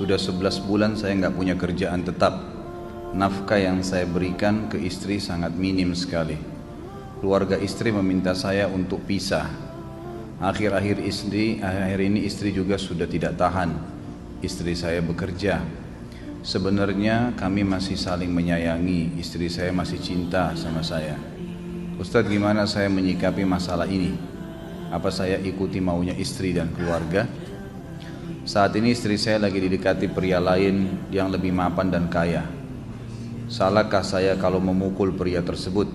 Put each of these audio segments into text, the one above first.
Udah 11 bulan saya nggak punya kerjaan tetap. Nafkah yang saya berikan ke istri sangat minim sekali. Keluarga istri meminta saya untuk pisah. Akhir-akhir ini istri juga sudah tidak tahan. Istri saya bekerja. Sebenarnya kami masih saling menyayangi. Istri saya masih cinta sama saya. Ustadz, gimana saya menyikapi masalah ini? Apa saya ikuti maunya istri dan keluarga? Saat ini istri saya lagi didekati pria lain yang lebih mapan dan kaya. Salahkah saya kalau memukul pria tersebut?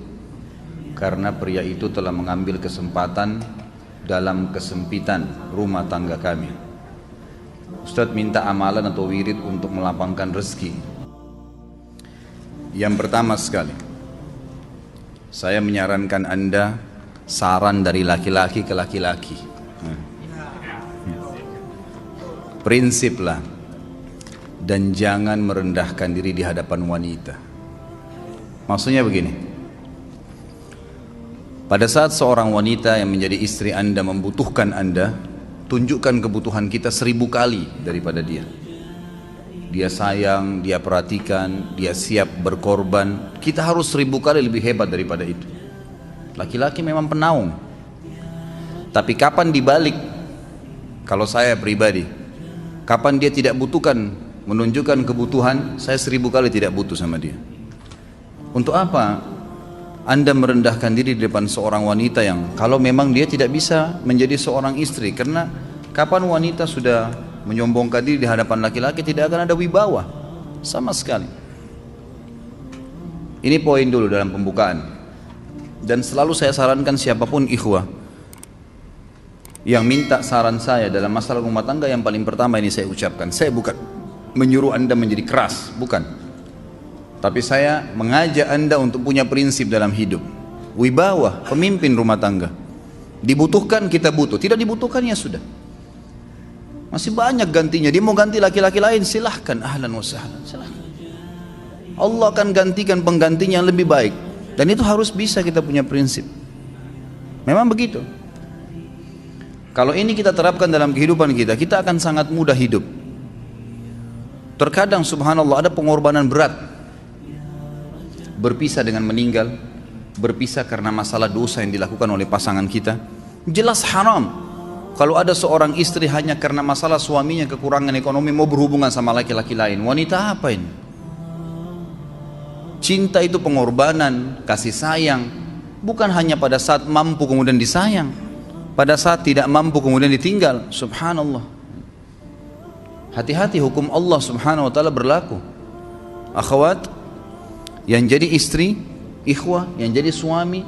Karena pria itu telah mengambil kesempatan dalam kesempitan rumah tangga kami. Ustadz minta amalan atau wirid untuk melapangkan rezeki. Yang pertama sekali, saya menyarankan Anda saran dari laki-laki ke laki-laki. Prinsiplah dan jangan merendahkan diri di hadapan wanita. Maksudnya begini, pada saat seorang wanita yang menjadi istri Anda membutuhkan Anda, tunjukkan kebutuhan kita 1000 kali daripada dia. Dia sayang, dia perhatikan, dia siap berkorban. Kita harus 1000 kali lebih hebat daripada itu. Laki-laki memang penaung. Tapi kapan dibalik? Kalau saya pribadi, kapan dia tidak butuhkan, menunjukkan kebutuhan, saya 1000 kali tidak butuh sama dia. Untuk apa Anda merendahkan diri di depan seorang wanita yang kalau memang dia tidak bisa menjadi seorang istri? Karena kapan wanita sudah menyombongkan diri di hadapan laki-laki, tidak akan ada wibawa sama sekali. Ini poin dulu dalam pembukaan. Dan selalu saya sarankan siapapun ikhwah yang minta saran saya dalam masalah rumah tangga, yang paling pertama ini saya ucapkan, saya bukan menyuruh Anda menjadi keras, bukan. Tapi saya mengajak Anda untuk punya prinsip dalam hidup. Wibawa, pemimpin rumah tangga. Dibutuhkan kita butuh, tidak dibutuhkan ya sudah. Masih banyak gantinya. Dia mau ganti laki-laki lain, silahkan, ahlan wa sahlan, silahkan. Allah akan gantikan penggantinya yang lebih baik. Dan itu harus bisa kita punya prinsip. Memang begitu. Kalau ini kita terapkan dalam kehidupan kita, kita akan sangat mudah hidup. Terkadang subhanallah ada pengorbanan berat. Berpisah dengan meninggal, berpisah karena masalah dosa yang dilakukan oleh pasangan kita. Jelas haram. Kalau ada seorang istri hanya karena masalah suaminya kekurangan ekonomi mau berhubungan sama laki-laki lain, wanita apa ini? Cinta itu pengorbanan, kasih sayang. Bukan hanya pada saat mampu kemudian disayang, pada saat tidak mampu kemudian ditinggal. Subhanallah. Hati-hati, hukum Allah subhanahu wa ta'ala berlaku. Akhwat, yang jadi istri, ikhwah, yang jadi suami,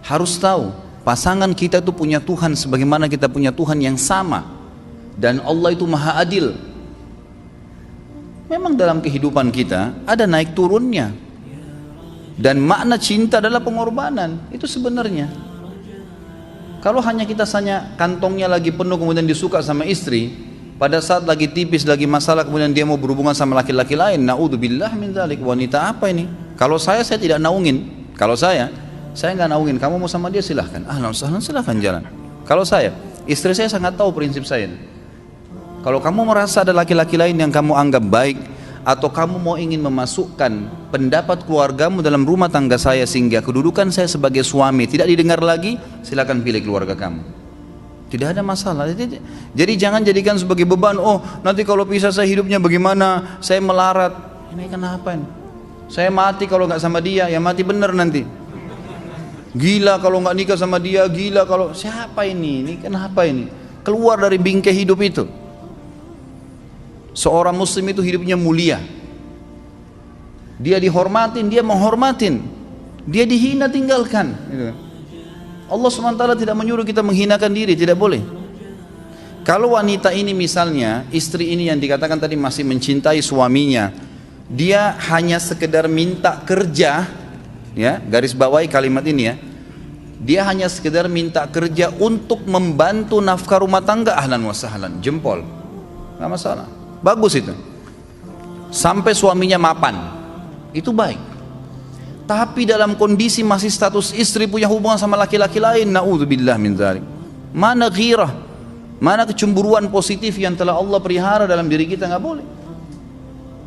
harus tahu pasangan kita itu punya Tuhan sebagaimana kita punya Tuhan yang sama. Dan Allah itu maha adil. Memang dalam kehidupan kita ada naik turunnya. Dan makna cinta adalah pengorbanan. Itu sebenarnya. Kalau hanya kita kantongnya lagi penuh kemudian disuka sama istri, pada saat lagi tipis, lagi masalah kemudian dia mau berhubungan sama laki-laki lain, na'udzubillah min dzalik. Wanita apa ini? Kalau saya tidak naungin. Kalau saya nggak naungin. Kamu mau sama dia silahkan, ahlan sahlan, silahkan jalan. Kalau saya, istri saya sangat tahu prinsip saya. Kalau kamu merasa ada laki-laki lain yang kamu anggap baik, atau kamu mau ingin memasukkan pendapat keluargamu dalam rumah tangga saya sehingga kedudukan saya sebagai suami tidak didengar lagi, silakan pilih keluarga kamu. Tidak ada masalah. Jadi jangan jadikan sebagai beban. Oh, nanti kalau pisah saya hidupnya bagaimana? Saya melarat. Ini kenapa ini? Saya mati kalau nggak sama dia, ya mati bener nanti. Gila kalau nggak nikah sama dia, gila kalau siapa ini? Ini kenapa ini? Keluar dari bingkai hidup itu. Seorang muslim itu hidupnya mulia. Dia dihormatin, dia menghormatin. Dia dihina, tinggalkan. Allah SWT tidak menyuruh kita menghinakan diri, tidak boleh. Kalau wanita ini misalnya, istri ini yang dikatakan tadi masih mencintai suaminya, dia hanya sekedar minta kerja, ya, garis bawahi kalimat ini ya. Dia hanya sekedar minta kerja untuk membantu nafkah rumah tangga, ahlan wa sahlan, jempol. Nggak masalah. Bagus itu. Sampai suaminya mapan. Itu baik. Tapi dalam kondisi masih status istri punya hubungan sama laki-laki lain, na'udzubillah min dzalik. Mana ghirah? Mana kecemburuan positif yang telah Allah pelihara dalam diri kita? Nggak boleh.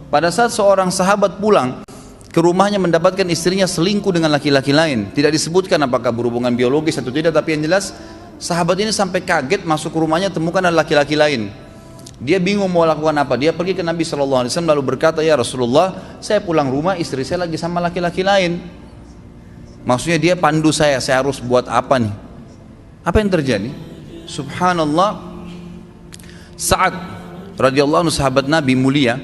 Pada saat seorang sahabat pulang ke rumahnya mendapatkan istrinya selingkuh dengan laki-laki lain. Tidak disebutkan apakah berhubungan biologis atau tidak, tapi yang jelas sahabat ini sampai kaget masuk ke rumahnya temukan ada laki-laki lain. Dia bingung mau lakukan apa. Dia pergi ke Nabi SAW lalu berkata, ya Rasulullah, saya pulang rumah istri saya lagi sama laki-laki lain. Maksudnya dia pandu saya harus buat apa nih? Apa yang terjadi? Subhanallah, Sa'ad radhiyallahu anhu sahabat Nabi mulia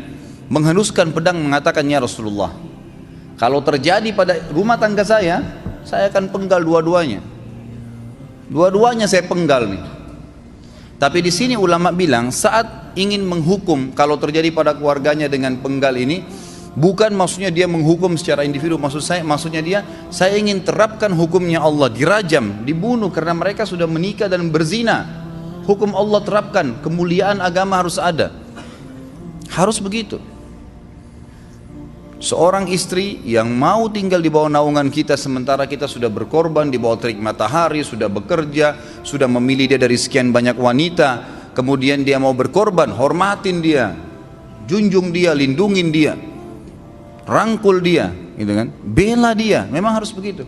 menghenuskan pedang mengatakan, ya Rasulullah, kalau terjadi pada rumah tangga saya akan penggal dua-duanya. Dua-duanya saya penggal nih. Tapi di sini ulama bilang saat ingin menghukum kalau terjadi pada keluarganya dengan penggal ini, bukan maksudnya dia menghukum secara individu, maksudnya dia saya ingin terapkan hukumnya Allah, dirajam, dibunuh karena mereka sudah menikah dan berzina. Hukum Allah terapkan, kemuliaan agama harus ada. Harus begitu. Seorang istri yang mau tinggal di bawah naungan kita sementara kita sudah berkorban di bawah terik matahari, sudah bekerja, sudah memilih dia dari sekian banyak wanita, kemudian dia mau berkorban, hormatin dia, junjung dia, lindungin dia, rangkul dia, gitu kan? Bela dia, memang harus begitu.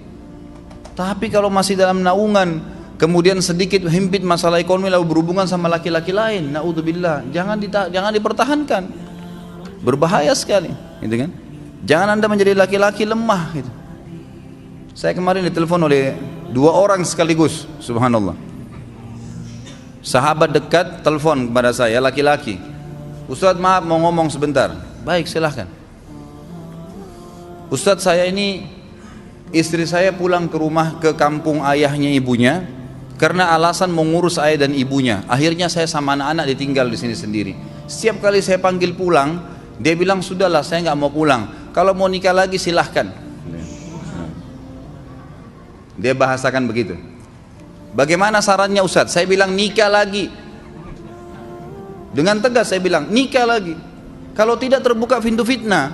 Tapi kalau masih dalam naungan, kemudian sedikit himpit masalah ekonomi lalu berhubungan sama laki-laki lain, naudzubillah, jangan dipertahankan. Berbahaya sekali, gitu kan? Jangan Anda menjadi laki-laki lemah gitu. Saya kemarin ditelepon oleh 2 orang sekaligus, subhanallah. Sahabat dekat telepon kepada saya, laki-laki. Ustadz maaf mau ngomong sebentar. Baik silahkan. Ustadz saya ini, istri saya pulang ke rumah ke kampung ayahnya ibunya karena alasan mengurus ayah dan ibunya. Akhirnya saya sama anak-anak ditinggal di sini sendiri. Setiap kali saya panggil pulang, dia bilang sudahlah saya nggak mau pulang. Kalau mau nikah lagi silahkan. Dia bahasakan begitu. Bagaimana sarannya Ustadz? Saya bilang nikah lagi. Dengan tegas saya bilang nikah lagi. Kalau tidak terbuka pintu fitnah.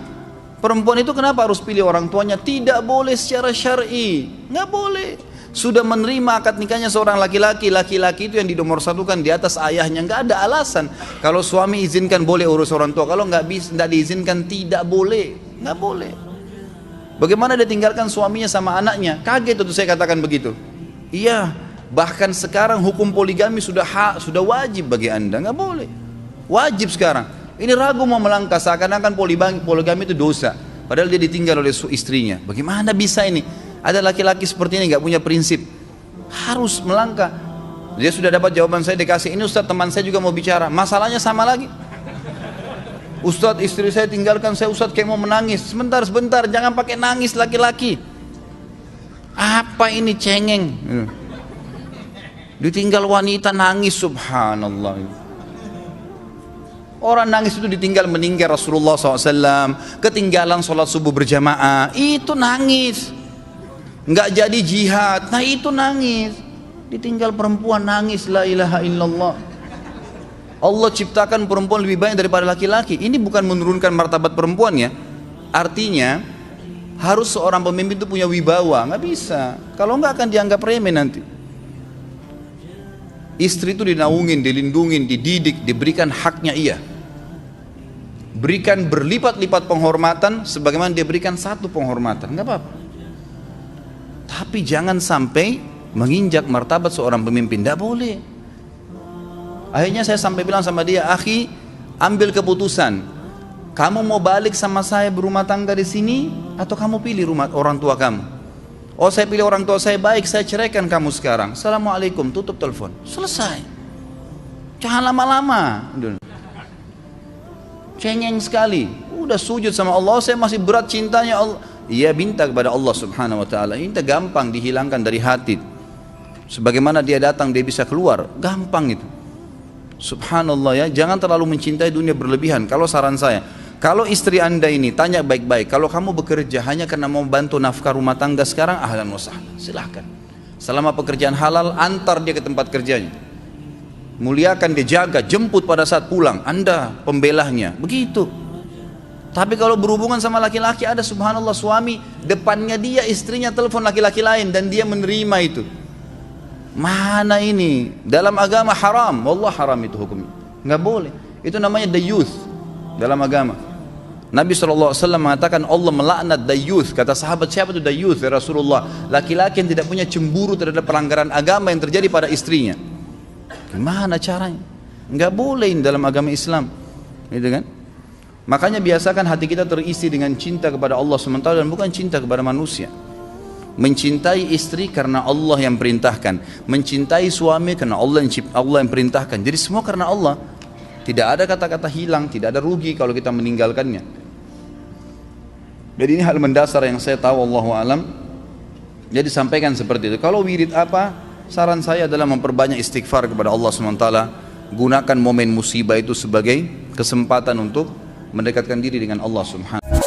Perempuan itu kenapa harus pilih orang tuanya? Tidak boleh secara syar'i. Nggak boleh. Sudah menerima akad nikahnya seorang laki-laki. Laki-laki itu yang dinomorsatukan di atas ayahnya. Nggak ada alasan. Kalau suami izinkan boleh urus orang tua. Kalau nggak diizinkan tidak boleh. Nggak boleh. Bagaimana dia tinggalkan suaminya sama anaknya? Kaget itu saya katakan begitu. Iya, bahkan sekarang hukum poligami sudah wajib bagi Anda. Nggak boleh. Wajib sekarang. Ini ragu mau melangkah seakan-akan poligami itu dosa. Padahal dia ditinggal oleh istrinya. Bagaimana bisa ini? Ada laki-laki seperti ini nggak punya prinsip. Harus melangkah. Dia sudah dapat jawaban saya dikasih. Ini Ustadz teman saya juga mau bicara. Masalahnya sama lagi. Ustadz istri saya tinggalkan saya, Ustadz kayak mau menangis. Sebentar, jangan pakai nangis laki-laki. Apa ini cengeng? Ditinggal wanita nangis, subhanallah. Orang nangis itu ditinggal meninggal Rasulullah SAW, ketinggalan sholat subuh berjamaah, itu nangis. Nggak jadi jihad, nah itu nangis. Ditinggal perempuan nangis, la ilaha illallah. Allah ciptakan perempuan lebih banyak daripada laki-laki. Ini bukan menurunkan martabat perempuan ya. Artinya harus seorang pemimpin itu punya wibawa. Nggak bisa. Kalau nggak akan dianggap remeh nanti. Istri itu dinaungin, dilindungin, dididik, diberikan haknya ia. Berikan berlipat-lipat penghormatan sebagaimana dia berikan satu penghormatan. Nggak apa-apa. Tapi jangan sampai menginjak martabat seorang pemimpin. Nggak boleh. Akhirnya saya sampai bilang sama dia, akhi, ambil keputusan. Kamu mau balik sama saya berumah tangga di sini, atau kamu pilih rumah orang tua kamu? Oh, saya pilih orang tua saya, baik, saya ceraikan kamu sekarang. Assalamualaikum, tutup telepon. Selesai. Jangan lama-lama. Cengeng sekali. Udah sujud sama Allah, saya masih berat cintanya Allah. Ia minta kepada Allah Subhanahu Wa Taala. Minta gampang dihilangkan dari hati. Sebagaimana dia datang, dia bisa keluar. Gampang itu. Subhanallah ya, jangan terlalu mencintai dunia berlebihan. Kalau saran saya, kalau istri Anda ini tanya baik-baik, kalau kamu bekerja hanya karena mau bantu nafkah rumah tangga sekarang, ahlan wa sahlan, silahkan. Selama pekerjaan halal, antar dia ke tempat kerjanya. Muliakan dia, jaga, jemput pada saat pulang, Anda pembelahnya, begitu. Tapi kalau berhubungan sama laki-laki, ada subhanallah suami, depannya dia istrinya telepon laki-laki lain dan dia menerima itu. Mana ini? Dalam agama haram. Wallah haram itu hukumnya. Nggak boleh. Itu namanya the youth dalam agama. Nabi SAW mengatakan Allah melaknat dayuth. Kata sahabat, siapa itu dayuth ya Rasulullah? Laki-laki yang tidak punya cemburu terhadap pelanggaran agama yang terjadi pada istrinya. Gimana caranya? Enggak boleh dalam agama Islam, gitu kan? Makanya biasakan hati kita terisi dengan cinta kepada Allah SWT dan bukan cinta kepada manusia. Mencintai istri karena Allah yang perintahkan, mencintai suami karena Allah yang perintahkan. Jadi semua karena Allah. Tidak ada kata-kata hilang, tidak ada rugi kalau kita meninggalkannya. Jadi ini hal mendasar yang saya tahu, Allahu alam. Jadi sampaikan seperti itu. Kalau wirid apa? Saran saya adalah memperbanyak istighfar kepada Allah SWT. Gunakan momen musibah itu sebagai kesempatan untuk mendekatkan diri dengan Allah Subhanahu.